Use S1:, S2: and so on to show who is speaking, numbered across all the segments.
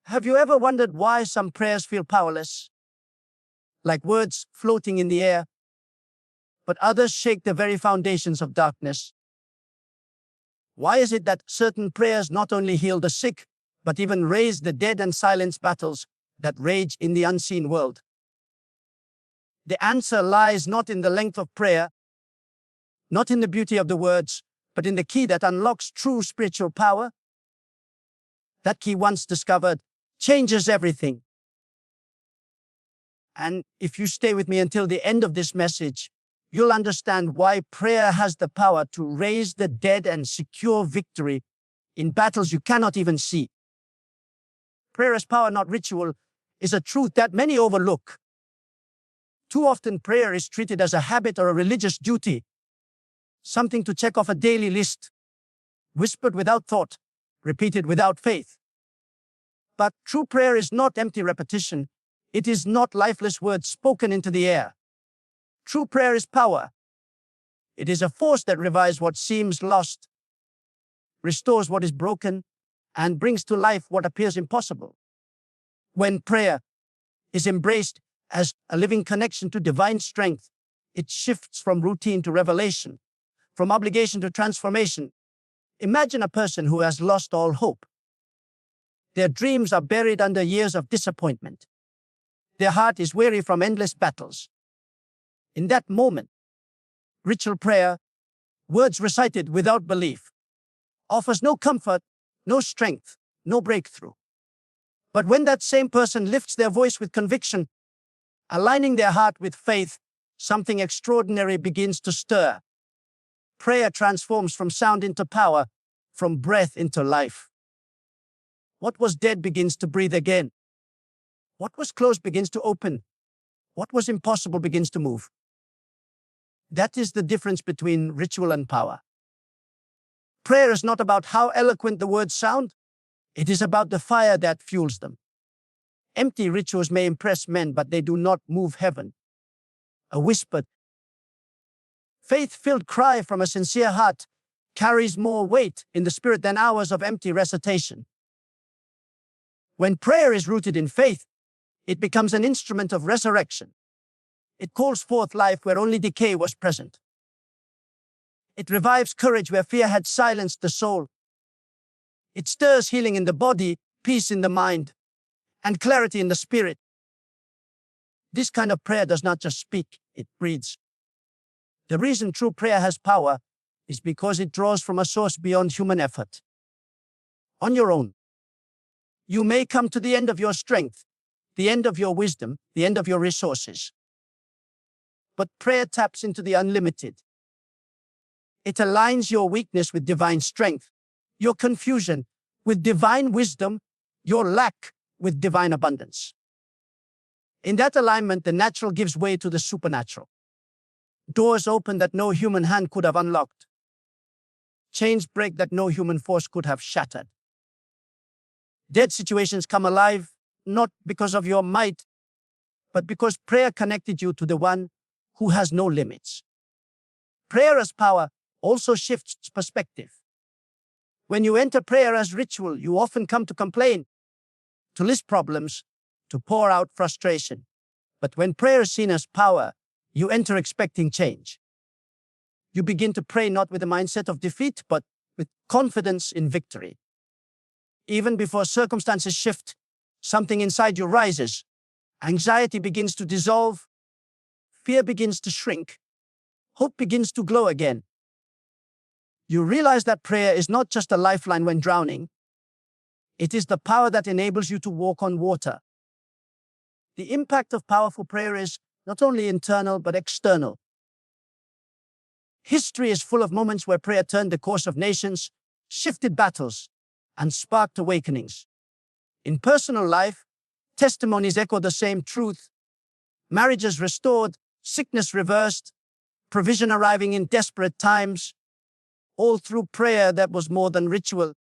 S1: Have you ever wondered why some prayers feel powerless, like words floating in the air, but others shake the very foundations of darkness? Why is it that certain prayers not only heal the sick, but even raise the dead and silence battles that rage in the unseen world? The answer lies not in the length of prayer, not in the beauty of the words, but in the key that unlocks true spiritual power. That key, once discovered, changes everything. And if you stay with me until the end of this message, you'll understand why prayer has the power to raise the dead and secure victory in battles you cannot even see. Prayer as power, not ritual, is a truth that many overlook. Too often, prayer is treated as a habit or a religious duty, something to check off a daily list, whispered without thought, repeated without faith. But true prayer is not empty repetition. It is not lifeless words spoken into the air. True prayer is power. It is a force that revives what seems lost, restores what is broken, and brings to life what appears impossible. When prayer is embraced as a living connection to divine strength, it shifts from routine to revelation, from obligation to transformation. Imagine a person who has lost all hope. Their dreams are buried under years of disappointment. Their heart is weary from endless battles. In that moment, ritual prayer, words recited without belief, offers no comfort, no strength, no breakthrough. But when that same person lifts their voice with conviction, aligning their heart with faith, something extraordinary begins to stir. Prayer transforms from sound into power, from breath into life. What was dead begins to breathe again. What was closed begins to open. What was impossible begins to move. That is the difference between ritual and power. Prayer is not about how eloquent the words sound. It is about the fire that fuels them. Empty rituals may impress men, but they do not move heaven. A whispered, faith-filled cry from a sincere heart carries more weight in the spirit than hours of empty recitation. When prayer is rooted in faith, it becomes an instrument of resurrection. It calls forth life where only decay was present. It revives courage where fear had silenced the soul. It stirs healing in the body, peace in the mind, and clarity in the spirit. This kind of prayer does not just speak, it breathes. The reason true prayer has power is because it draws from a source beyond human effort. On your own, you may come to the end of your strength, the end of your wisdom, the end of your resources. But prayer taps into the unlimited. It aligns your weakness with divine strength, your confusion with divine wisdom, your lack with divine abundance. In that alignment, the natural gives way to the supernatural. Doors open that no human hand could have unlocked. Chains break that no human force could have shattered. Dead situations come alive, not because of your might, but because prayer connected you to the one who has no limits. Prayer as power also shifts perspective. When you enter prayer as ritual, you often come to complain, to list problems, to pour out frustration. But when prayer is seen as power, you enter expecting change. You begin to pray not with a mindset of defeat, but with confidence in victory. Even before circumstances shift, something inside you rises. Anxiety begins to dissolve. Fear begins to shrink. Hope begins to glow again. You realize that prayer is not just a lifeline when drowning. It is the power that enables you to walk on water. The impact of powerful prayer is not only internal, but external. History is full of moments where prayer turned the course of nations, shifted battles, and sparked awakenings. In personal life, testimonies echo the same truth. Marriages restored, sickness reversed, provision arriving in desperate times, all through prayer that was more than ritual,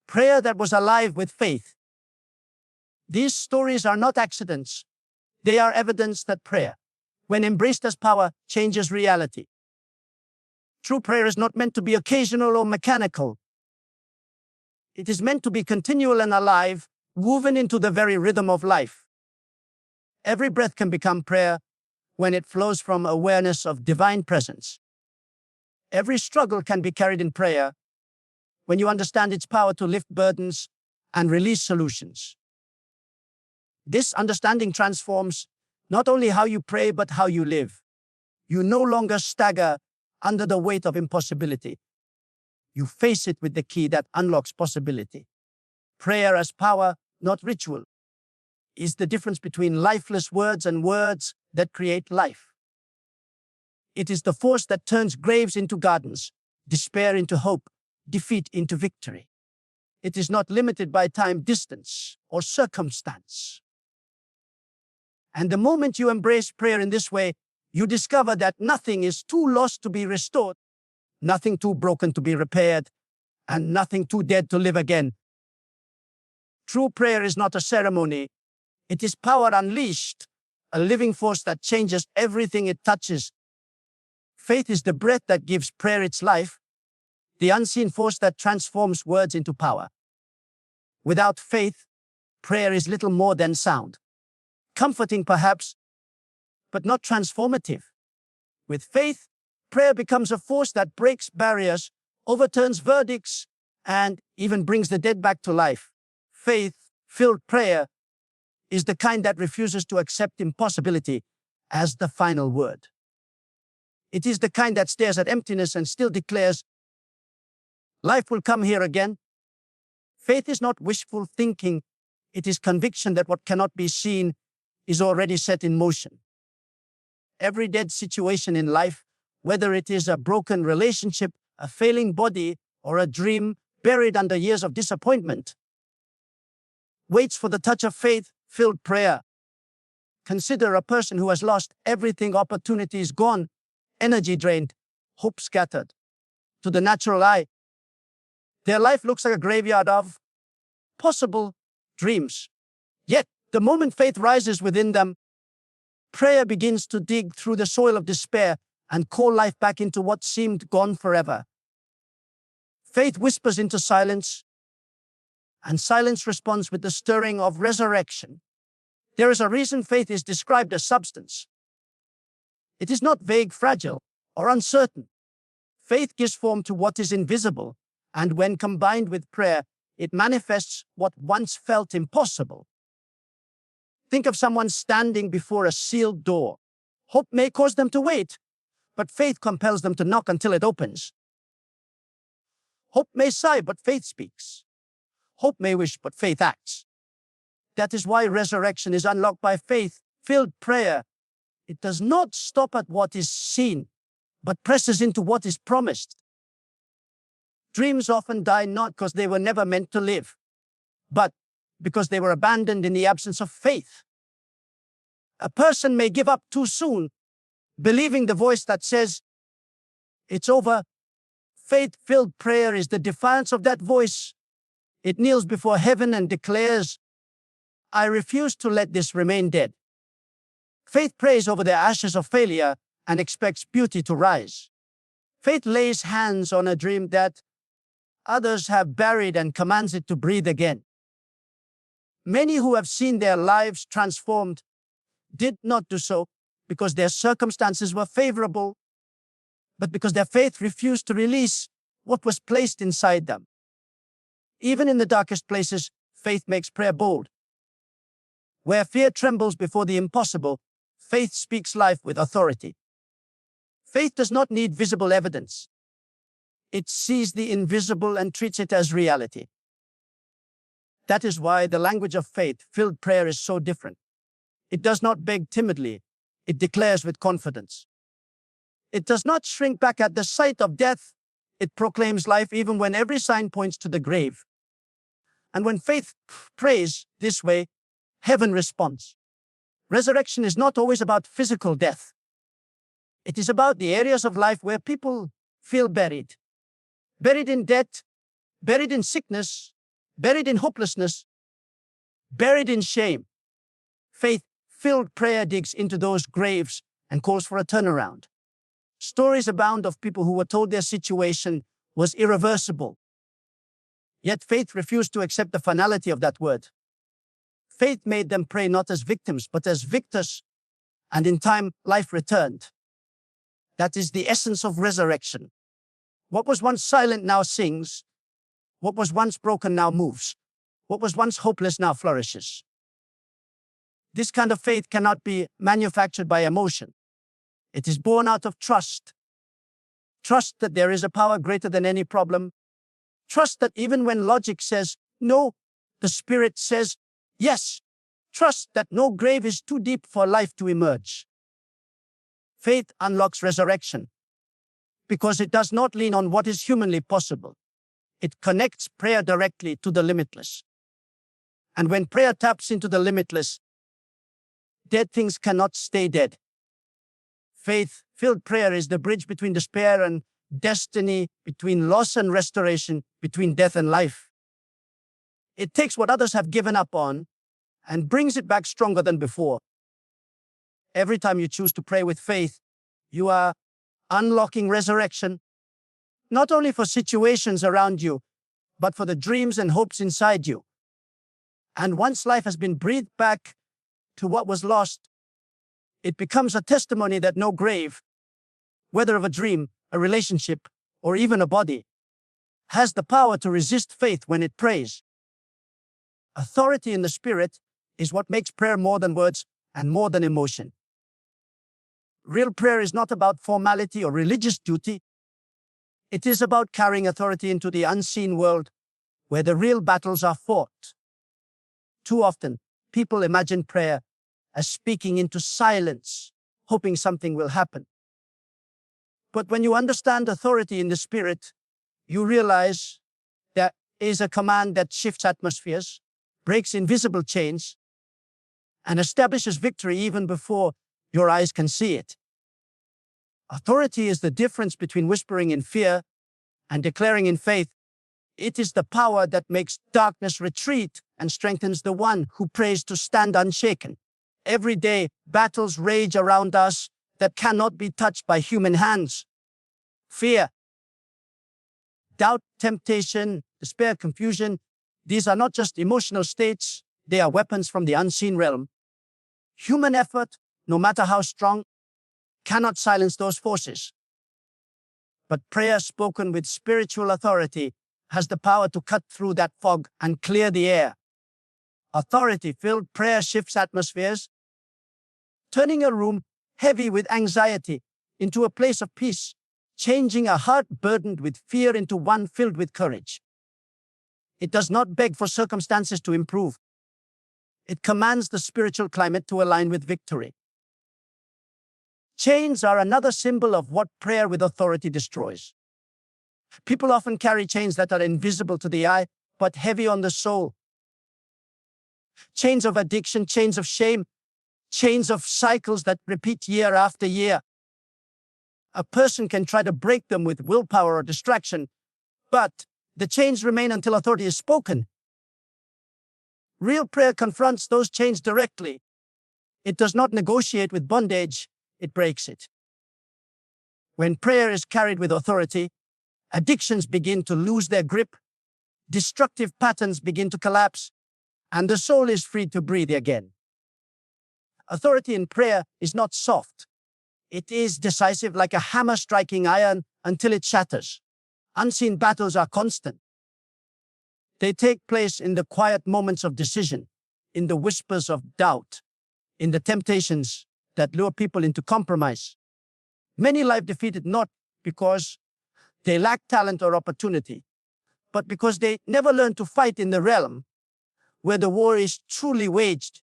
S1: prayer that was alive with faith. These stories are not accidents. They are evidence that prayer, when embraced as power, changes reality. True prayer is not meant to be occasional or mechanical. It is meant to be continual and alive, woven into the very rhythm of life. Every breath can become prayer when it flows from awareness of divine presence. Every struggle can be carried in prayer when you understand its power to lift burdens and release solutions. This understanding transforms not only how you pray, but how you live. You no longer stagger under the weight of impossibility. You face it with the key that unlocks possibility. Prayer as power, not ritual, is the difference between lifeless words and words that create life. It is the force that turns graves into gardens, despair into hope, defeat into victory. It is not limited by time, distance, or circumstance. And the moment you embrace prayer in this way, you discover that nothing is too lost to be restored, nothing too broken to be repaired, and nothing too dead to live again. True prayer is not a ceremony. It is power unleashed, a living force that changes everything it touches. Faith is the breath that gives prayer its life, the unseen force that transforms words into power. Without faith, prayer is little more than sound. Comforting perhaps, but not transformative. With faith, prayer becomes a force that breaks barriers, overturns verdicts, and even brings the dead back to life. Faith-filled prayer is the kind that refuses to accept impossibility as the final word. It is the kind that stares at emptiness and still declares, life will come here again. Faith is not wishful thinking. It is conviction that what cannot be seen is already set in motion. Every dead situation in life, whether it is a broken relationship, a failing body, or a dream buried under years of disappointment, waits for the touch of faith-filled prayer. Consider a person who has lost everything, opportunities gone, energy drained, hope scattered. To the natural eye, their life looks like a graveyard of possible dreams. Yet, the moment faith rises within them, prayer begins to dig through the soil of despair and call life back into what seemed gone forever. Faith whispers into silence, and silence responds with the stirring of resurrection. There is a reason faith is described as substance. It is not vague, fragile, or uncertain. Faith gives form to what is invisible, and when combined with prayer, it manifests what once felt impossible. Think of someone standing before a sealed door. Hope may cause them to wait, but faith compels them to knock until it opens. Hope may sigh, but faith speaks. Hope may wish, but faith acts. That is why resurrection is unlocked by faith-filled prayer. It does not stop at what is seen, but presses into what is promised. Dreams often die not because they were never meant to live, but because they were abandoned in the absence of faith. A person may give up too soon, believing the voice that says, it's over. Faith-filled prayer is the defiance of that voice. It kneels before heaven and declares, I refuse to let this remain dead. Faith prays over the ashes of failure and expects beauty to rise. Faith lays hands on a dream that others have buried and commands it to breathe again. Many who have seen their lives transformed did not do so because their circumstances were favorable, but because their faith refused to release what was placed inside them. Even in the darkest places, faith makes prayer bold. Where fear trembles before the impossible, faith speaks life with authority. Faith does not need visible evidence. It sees the invisible and treats it as reality. That is why the language of faith-filled prayer is so different. It does not beg timidly. It declares with confidence. It does not shrink back at the sight of death. It proclaims life even when every sign points to the grave. And when faith prays this way, heaven responds. Resurrection is not always about physical death. It is about the areas of life where people feel buried. Buried in debt, buried in sickness, buried in hopelessness, buried in shame. Faith-filled prayer digs into those graves and calls for a turnaround. Stories abound of people who were told their situation was irreversible. Yet faith refused to accept the finality of that word. Faith made them pray not as victims, but as victors, and in time, life returned. That is the essence of resurrection. What was once silent now sings. What was once broken now moves. What was once hopeless now flourishes. This kind of faith cannot be manufactured by emotion. It is born out of trust. Trust that there is a power greater than any problem. Trust that even when logic says no, the Spirit says yes. Trust that no grave is too deep for life to emerge. Faith unlocks resurrection because it does not lean on what is humanly possible. It connects prayer directly to the limitless. And when prayer taps into the limitless, dead things cannot stay dead. Faith-filled prayer is the bridge between despair and destiny, between loss and restoration, between death and life. It takes what others have given up on and brings it back stronger than before. Every time you choose to pray with faith, you are unlocking resurrection, not only for situations around you, but for the dreams and hopes inside you. And once life has been breathed back to what was lost, it becomes a testimony that no grave, whether of a dream, a relationship, or even a body, has the power to resist faith when it prays. Authority in the Spirit is what makes prayer more than words and more than emotion. Real prayer is not about formality or religious duty. It is about carrying authority into the unseen world where the real battles are fought. Too often, people imagine prayer as speaking into silence, hoping something will happen. But when you understand authority in the Spirit, you realize there is a command that shifts atmospheres, breaks invisible chains, and establishes victory even before your eyes can see it. Authority is the difference between whispering in fear and declaring in faith. It is the power that makes darkness retreat and strengthens the one who prays to stand unshaken. Every day, battles rage around us that cannot be touched by human hands. Fear, doubt, temptation, despair, confusion, these are not just emotional states, they are weapons from the unseen realm. Human effort, no matter how strong, cannot silence those forces. But prayer spoken with spiritual authority has the power to cut through that fog and clear the air. Authority-filled prayer shifts atmospheres, turning a room heavy with anxiety into a place of peace, changing a heart burdened with fear into one filled with courage. It does not beg for circumstances to improve. It commands the spiritual climate to align with victory. Chains are another symbol of what prayer with authority destroys. People often carry chains that are invisible to the eye, but heavy on the soul. Chains of addiction, chains of shame, chains of cycles that repeat year after year. A person can try to break them with willpower or distraction, but the chains remain until authority is spoken. Real prayer confronts those chains directly. It does not negotiate with bondage, it breaks it. When prayer is carried with authority, addictions begin to lose their grip, destructive patterns begin to collapse, and the soul is free to breathe again. Authority in prayer is not soft. It is decisive, like a hammer striking iron until it shatters. Unseen battles are constant. They take place in the quiet moments of decision, in the whispers of doubt, in the temptations that lure people into compromise. Many lie defeated not because they lack talent or opportunity, but because they never learn to fight in the realm where the war is truly waged.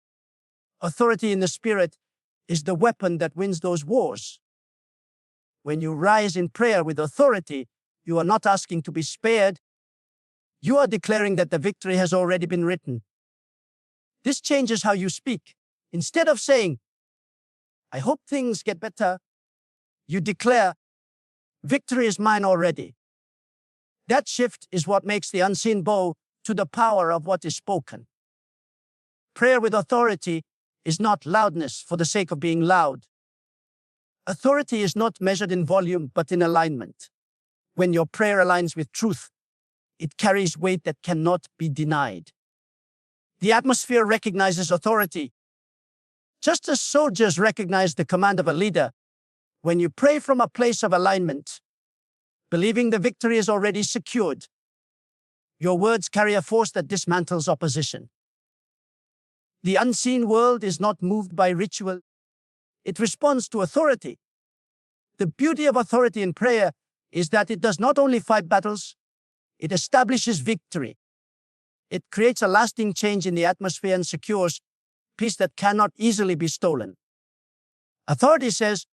S1: Authority in the Spirit is the weapon that wins those wars. When you rise in prayer with authority, you are not asking to be spared. You are declaring that the victory has already been written. This changes how you speak. Instead of saying, "I hope things get better," you declare, "Victory is mine already." That shift is what makes the unseen bow to the power of what is spoken. Prayer with authority is not loudness for the sake of being loud. Authority is not measured in volume, but in alignment. When your prayer aligns with truth, it carries weight that cannot be denied. The atmosphere recognizes authority. Just as soldiers recognize the command of a leader, when you pray from a place of alignment, believing the victory is already secured, your words carry a force that dismantles opposition. The unseen world is not moved by ritual. It responds to authority. The beauty of authority in prayer is that it does not only fight battles, it establishes victory. It creates a lasting change in the atmosphere and secures peace that cannot easily be stolen. Authority says,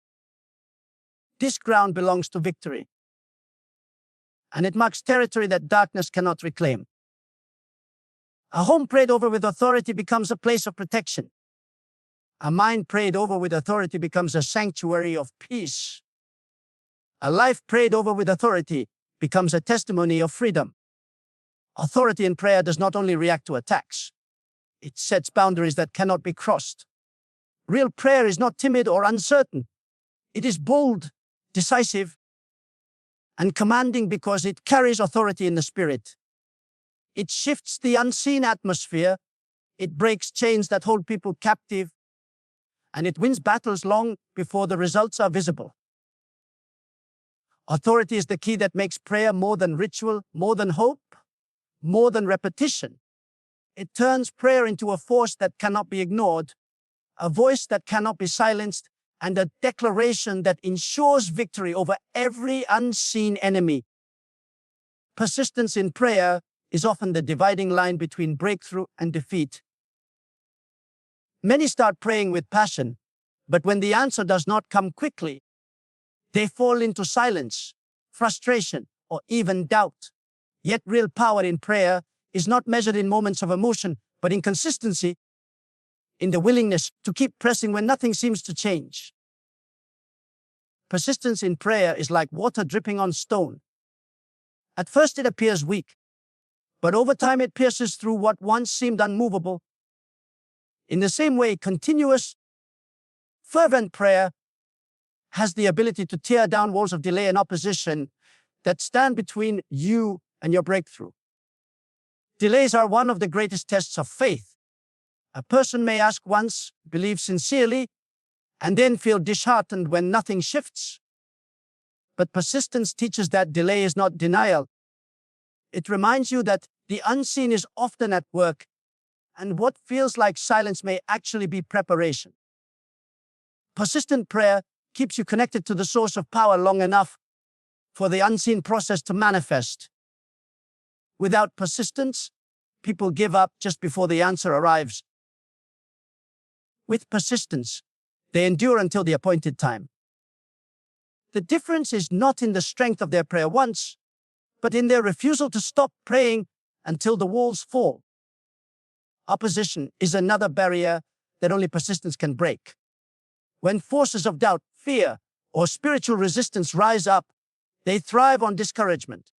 S1: this ground belongs to victory, and it marks territory that darkness cannot reclaim. A home prayed over with authority becomes a place of protection. A mind prayed over with authority becomes a sanctuary of peace. A life prayed over with authority becomes a testimony of freedom. Authority in prayer does not only react to attacks, it sets boundaries that cannot be crossed. Real prayer is not timid or uncertain. It is bold, decisive, and commanding because it carries authority in the spirit. It shifts the unseen atmosphere, it breaks chains that hold people captive, and it wins battles long before the results are visible. Authority is the key that makes prayer more than ritual, more than hope, more than repetition. It turns prayer into a force that cannot be ignored, a voice that cannot be silenced, and a declaration that ensures victory over every unseen enemy. Persistence in prayer is often the dividing line between breakthrough and defeat. Many start praying with passion, but when the answer does not come quickly, they fall into silence, frustration, or even doubt. Yet real power in prayer is not measured in moments of emotion, but in consistency, in the willingness to keep pressing when nothing seems to change. Persistence in prayer is like water dripping on stone. At first it appears weak, but over time it pierces through what once seemed unmovable. In the same way, continuous, fervent prayer has the ability to tear down walls of delay and opposition that stand between you and your breakthrough. Delays are one of the greatest tests of faith. A person may ask once, believe sincerely, and then feel disheartened when nothing shifts. But persistence teaches that delay is not denial. It reminds you that the unseen is often at work, and what feels like silence may actually be preparation. Persistent prayer keeps you connected to the source of power long enough for the unseen process to manifest. Without persistence, people give up just before the answer arrives. With persistence, they endure until the appointed time. The difference is not in the strength of their prayer once, but in their refusal to stop praying until the walls fall. Opposition is another barrier that only persistence can break. When forces of doubt, fear, or spiritual resistance rise up, they thrive on discouragement.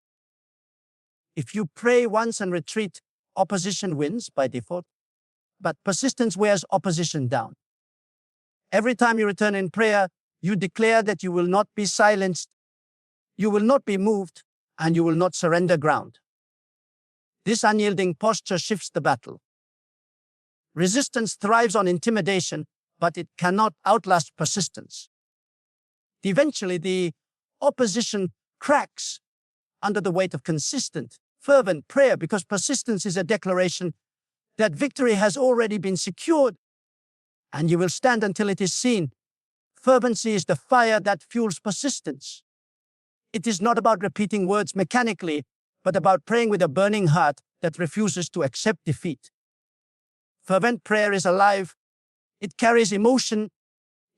S1: If you pray once and retreat, opposition wins by default, but persistence wears opposition down. Every time you return in prayer, you declare that you will not be silenced, you will not be moved, and you will not surrender ground. This unyielding posture shifts the battle. Resistance thrives on intimidation, but it cannot outlast persistence. Eventually, the opposition cracks under the weight of consistent, fervent prayer because persistence is a declaration that victory has already been secured, and you will stand until it is seen. Fervency is the fire that fuels persistence. It is not about repeating words mechanically, but about praying with a burning heart that refuses to accept defeat. Fervent prayer is alive. It carries emotion,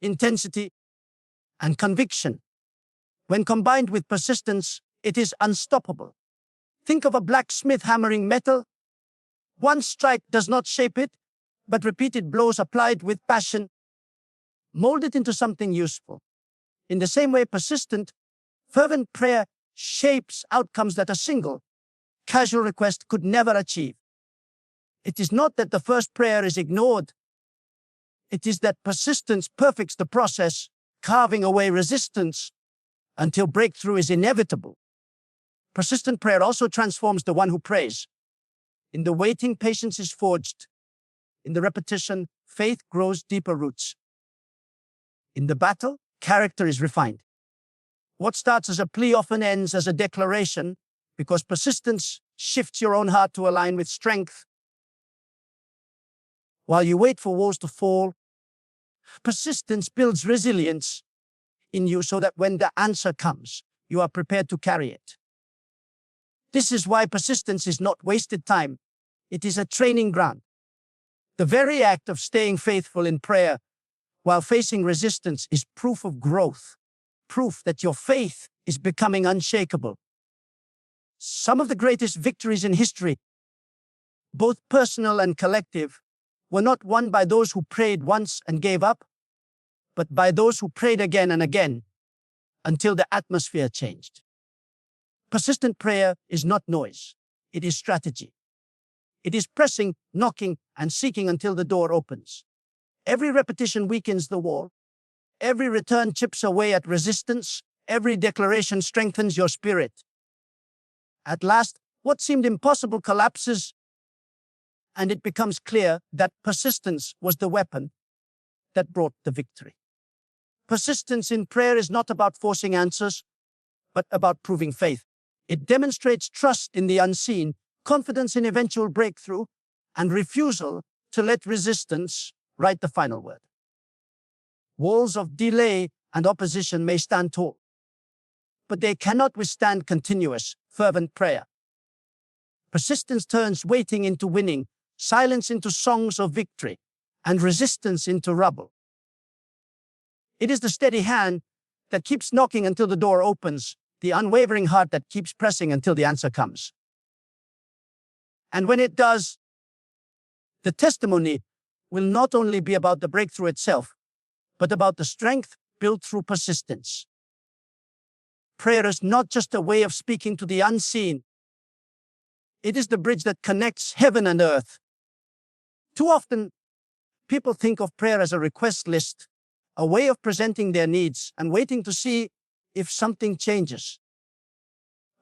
S1: intensity, and conviction. When combined with persistence, it is unstoppable. Think of a blacksmith hammering metal. One strike does not shape it, but repeated blows applied with passion mold it into something useful. In the same way, persistent, fervent prayer shapes outcomes that a single, casual request could never achieve. It is not that the first prayer is ignored. It is that persistence perfects the process, carving away resistance until breakthrough is inevitable. Persistent prayer also transforms the one who prays. In the waiting, patience is forged. In the repetition, faith grows deeper roots. In the battle, character is refined. What starts as a plea often ends as a declaration because persistence shifts your own heart to align with strength. While you wait for walls to fall, persistence builds resilience in you so that when the answer comes, you are prepared to carry it. This is why persistence is not wasted time. It is a training ground. The very act of staying faithful in prayer while facing resistance is proof of growth, proof that your faith is becoming unshakable. Some of the greatest victories in history, both personal and collective, were not won by those who prayed once and gave up, but by those who prayed again and again until the atmosphere changed. Persistent prayer is not noise, it is strategy. It is pressing, knocking, and seeking until the door opens. Every repetition weakens the wall. Every return chips away at resistance. Every declaration strengthens your spirit. At last, what seemed impossible collapses, and it becomes clear that persistence was the weapon that brought the victory. Persistence in prayer is not about forcing answers, but about proving faith. It demonstrates trust in the unseen, confidence in eventual breakthrough, and refusal to let resistance write the final word. Walls of delay and opposition may stand tall, but they cannot withstand continuous, fervent prayer. Persistence turns waiting into winning, silence into songs of victory, and resistance into rubble. It is the steady hand that keeps knocking until the door opens, the unwavering heart that keeps pressing until the answer comes. And when it does, the testimony will not only be about the breakthrough itself, but about the strength built through persistence. Prayer is not just a way of speaking to the unseen. It is the bridge that connects heaven and earth. Too often, people think of prayer as a request list, a way of presenting their needs and waiting to see if something changes.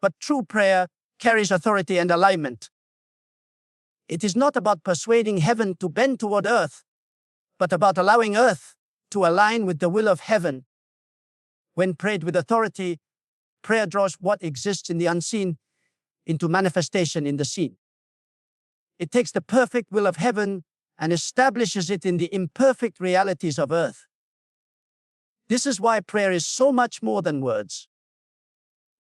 S1: But true prayer carries authority and alignment. It is not about persuading heaven to bend toward earth, but about allowing earth to align with the will of heaven. When prayed with authority, prayer draws what exists in the unseen into manifestation in the seen. It takes the perfect will of heaven and establishes it in the imperfect realities of earth. This is why prayer is so much more than words.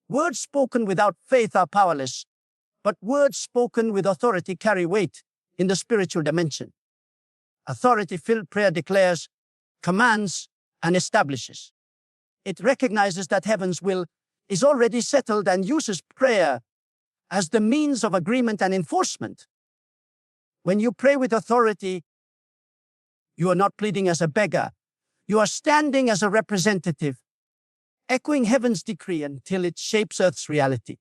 S1: Words spoken without faith are powerless, but words spoken with authority carry weight in the spiritual dimension. Authority-filled prayer declares, commands, and establishes. It recognizes that heaven's will is already settled and uses prayer as the means of agreement and enforcement. When you pray with authority, you are not pleading as a beggar. You are standing as a representative, echoing heaven's decree until it shapes earth's reality.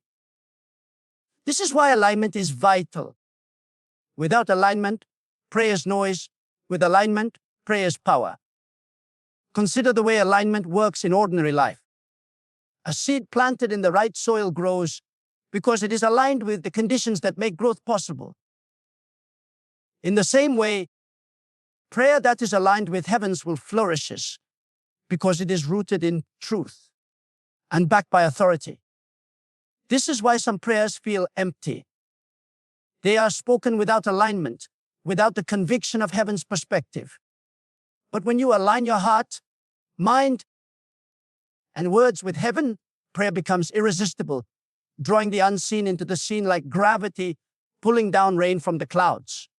S1: This is why alignment is vital. Without alignment, prayer is noise. With alignment, prayer is power. Consider the way alignment works in ordinary life. A seed planted in the right soil grows because it is aligned with the conditions that make growth possible. In the same way, prayer that is aligned with heavens will flourish because it is rooted in truth and backed by authority. This is why some prayers feel empty. They are spoken without alignment, without the conviction of heaven's perspective. But when you align your heart, mind, and words with heaven, prayer becomes irresistible, drawing the unseen into the seen like gravity, pulling down rain from the clouds.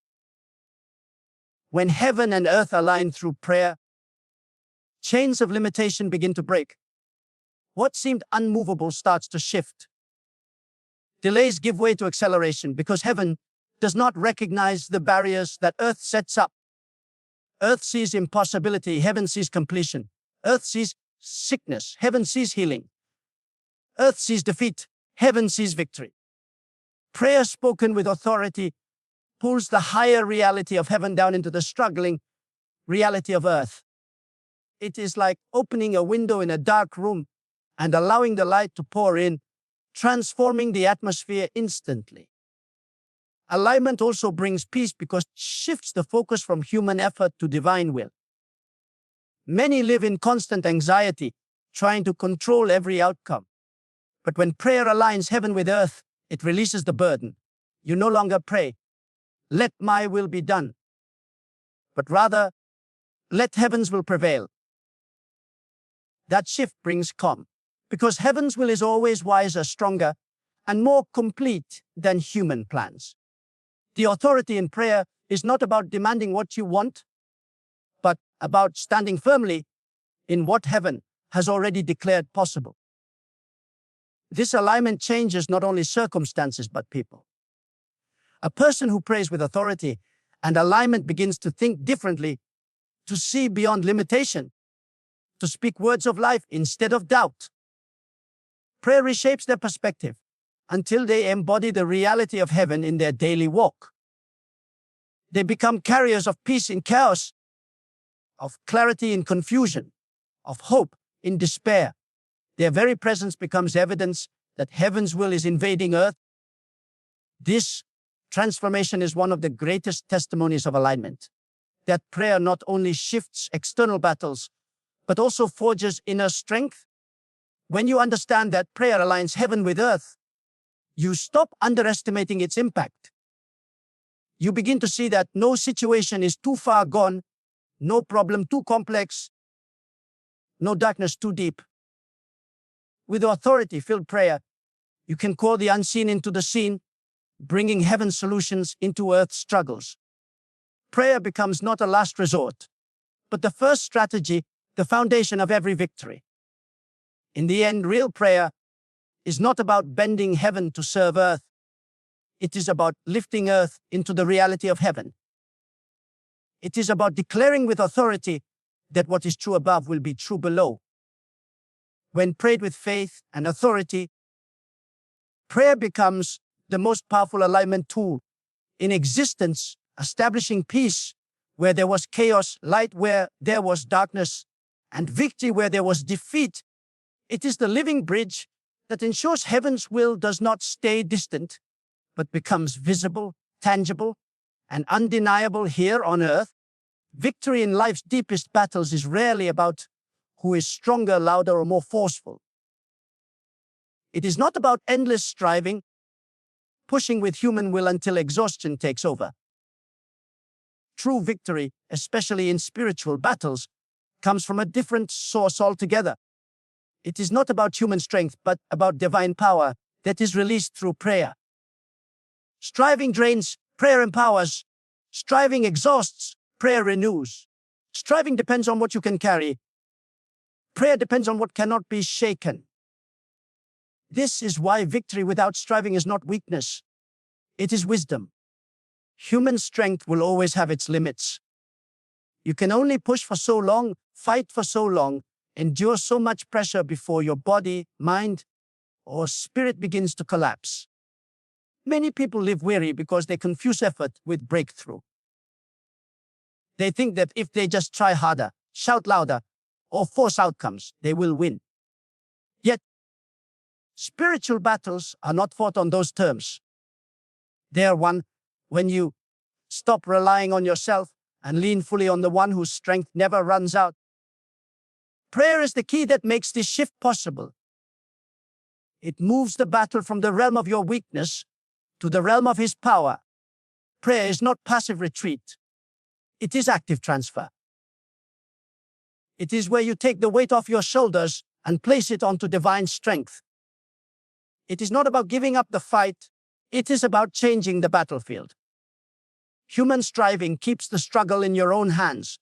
S1: When heaven and earth align through prayer, chains of limitation begin to break. What seemed unmovable starts to shift. Delays give way to acceleration because heaven does not recognize the barriers that earth sets up. Earth sees impossibility, heaven sees completion. Earth sees sickness, heaven sees healing. Earth sees defeat, heaven sees victory. Prayer spoken with authority pulls the higher reality of heaven down into the struggling reality of earth. It is like opening a window in a dark room and allowing the light to pour in, transforming the atmosphere instantly. Alignment also brings peace because it shifts the focus from human effort to divine will. Many live in constant anxiety, trying to control every outcome. But when prayer aligns heaven with earth, it releases the burden. You no longer pray, "Let my will be done," but rather, "Let heaven's will prevail." That shift brings calm, because heaven's will is always wiser, stronger, and more complete than human plans. The authority in prayer is not about demanding what you want, but about standing firmly in what heaven has already declared possible. This alignment changes not only circumstances but people. A person who prays with authority and alignment begins to think differently, to see beyond limitation, to speak words of life instead of doubt. Prayer reshapes their perspective until they embody the reality of heaven in their daily walk. They become carriers of peace in chaos, of clarity in confusion, of hope in despair. Their very presence becomes evidence that heaven's will is invading earth. This transformation is one of the greatest testimonies of alignment. That prayer not only shifts external battles, but also forges inner strength. When you understand that prayer aligns heaven with earth, you stop underestimating its impact. You begin to see that no situation is too far gone, no problem too complex, no darkness too deep. With authority-filled prayer, you can call the unseen into the seen, bringing heaven's solutions into earth's struggles. Prayer becomes not a last resort, but the first strategy, the foundation of every victory. In the end, real prayer is not about bending heaven to serve earth. It is about lifting earth into the reality of heaven. It is about declaring with authority that what is true above will be true below. When prayed with faith and authority, prayer becomes the most powerful alignment tool in existence, establishing peace where there was chaos, light where there was darkness, and victory where there was defeat. It is the living bridge that ensures heaven's will does not stay distant, but becomes visible, tangible, and undeniable here on earth. Victory in life's deepest battles is rarely about who is stronger, louder, or more forceful. It is not about endless striving, pushing with human will until exhaustion takes over. True victory, especially in spiritual battles, comes from a different source altogether. It is not about human strength, but about divine power that is released through prayer. Striving drains, prayer empowers. Striving exhausts, prayer renews. Striving depends on what you can carry. Prayer depends on what cannot be shaken. This is why victory without striving is not weakness. It is wisdom. Human strength will always have its limits. You can only push for so long, fight for so long, endure so much pressure before your body, mind, or spirit begins to collapse. Many people live weary because they confuse effort with breakthrough. They think that if they just try harder, shout louder, or force outcomes, they will win. Yet, spiritual battles are not fought on those terms. They are won when you stop relying on yourself and lean fully on the one whose strength never runs out. Prayer is the key that makes this shift possible. It moves the battle from the realm of your weakness to the realm of His power. Prayer is not passive retreat. It is active transfer. It is where you take the weight off your shoulders and place it onto divine strength. It is not about giving up the fight. It is about changing the battlefield. Human striving keeps the struggle in your own hands,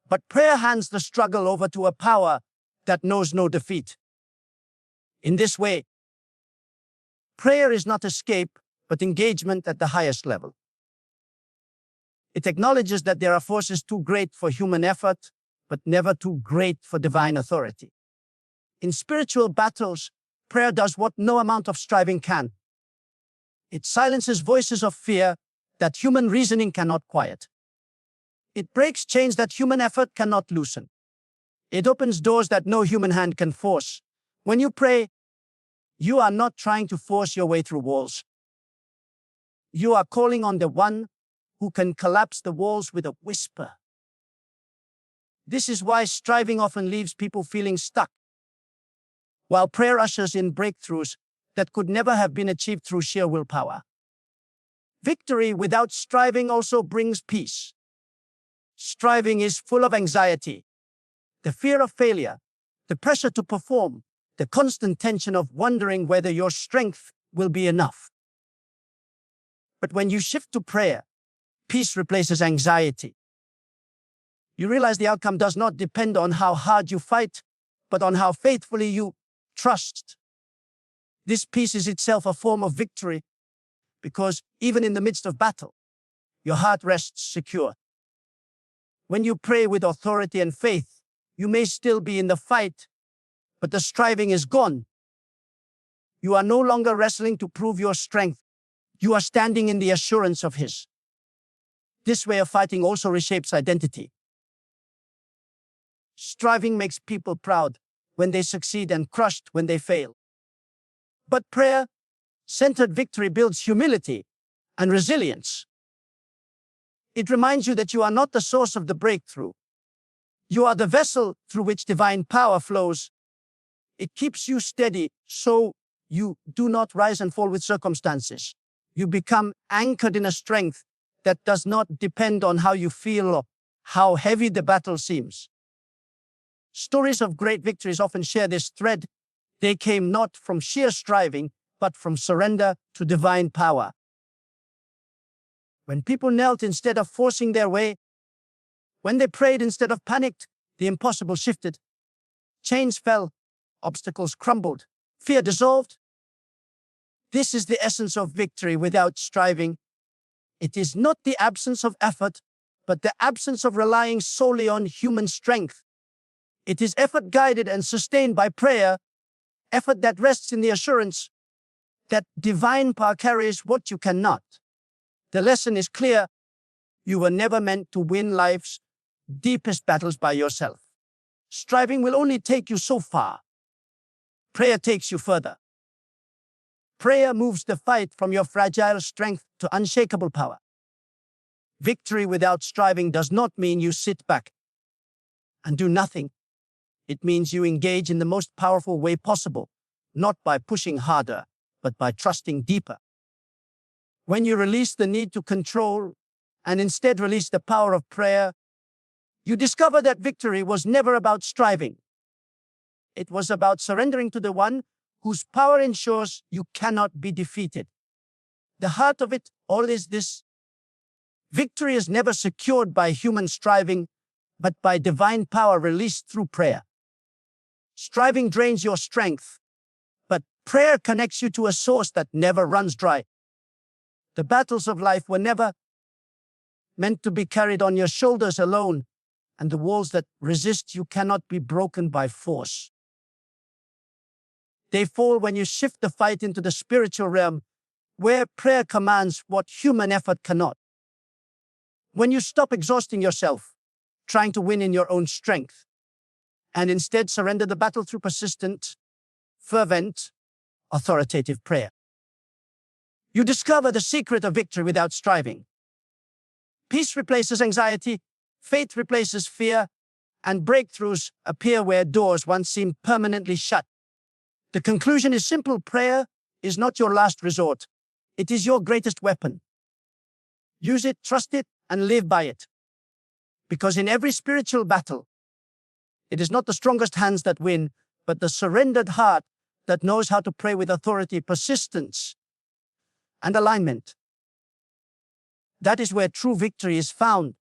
S1: but prayer hands the struggle over to a power that knows no defeat. In this way, prayer is not escape, but engagement at the highest level. It acknowledges that there are forces too great for human effort, but never too great for divine authority. In spiritual battles, prayer does what no amount of striving can. It silences voices of fear that human reasoning cannot quiet. It breaks chains that human effort cannot loosen. It opens doors that no human hand can force. When you pray, you are not trying to force your way through walls. You are calling on the one who can collapse the walls with a whisper. This is why striving often leaves people feeling stuck, while prayer ushers in breakthroughs that could never have been achieved through sheer willpower. Victory without striving also brings peace. Striving is full of anxiety, the fear of failure, the pressure to perform, the constant tension of wondering whether your strength will be enough. But when you shift to prayer, peace replaces anxiety. You realize the outcome does not depend on how hard you fight, but on how faithfully you trust. This peace is itself a form of victory, because even in the midst of battle, your heart rests secure. When you pray with authority and faith, you may still be in the fight, but the striving is gone. You are no longer wrestling to prove your strength. You are standing in the assurance of His. This way of fighting also reshapes identity. Striving makes people proud when they succeed and crushed when they fail. But prayer-centered victory builds humility and resilience. It reminds you that you are not the source of the breakthrough. You are the vessel through which divine power flows. It keeps you steady so you do not rise and fall with circumstances. You become anchored in a strength that does not depend on how you feel or how heavy the battle seems. Stories of great victories often share this thread. They came not from sheer striving, but from surrender to divine power. When people knelt instead of forcing their way, when they prayed instead of panicked, the impossible shifted. Chains fell, obstacles crumbled, fear dissolved. This is the essence of victory without striving. It is not the absence of effort, but the absence of relying solely on human strength. It is effort guided and sustained by prayer, effort that rests in the assurance that divine power carries what you cannot. The lesson is clear. You were never meant to win life's deepest battles by yourself. Striving will only take you so far. Prayer takes you further. Prayer moves the fight from your fragile strength to unshakable power. Victory without striving does not mean you sit back and do nothing. It means you engage in the most powerful way possible, not by pushing harder, but by trusting deeper. When you release the need to control and instead release the power of prayer, you discover that victory was never about striving. It was about surrendering to the one whose power ensures you cannot be defeated. The heart of it all is this: victory is never secured by human striving, but by divine power released through prayer. Striving drains your strength, but prayer connects you to a source that never runs dry. The battles of life were never meant to be carried on your shoulders alone, and the walls that resist you cannot be broken by force. They fall when you shift the fight into the spiritual realm, where prayer commands what human effort cannot. When you stop exhausting yourself, trying to win in your own strength, and instead surrender the battle through persistent, fervent, authoritative prayer. You discover the secret of victory without striving. Peace replaces anxiety, faith replaces fear, and breakthroughs appear where doors once seemed permanently shut. The conclusion is simple: prayer is not your last resort. It is your greatest weapon. Use it, trust it, and live by it. Because in every spiritual battle, it is not the strongest hands that win, but the surrendered heart that knows how to pray with authority, persistence, and alignment. That is where true victory is found,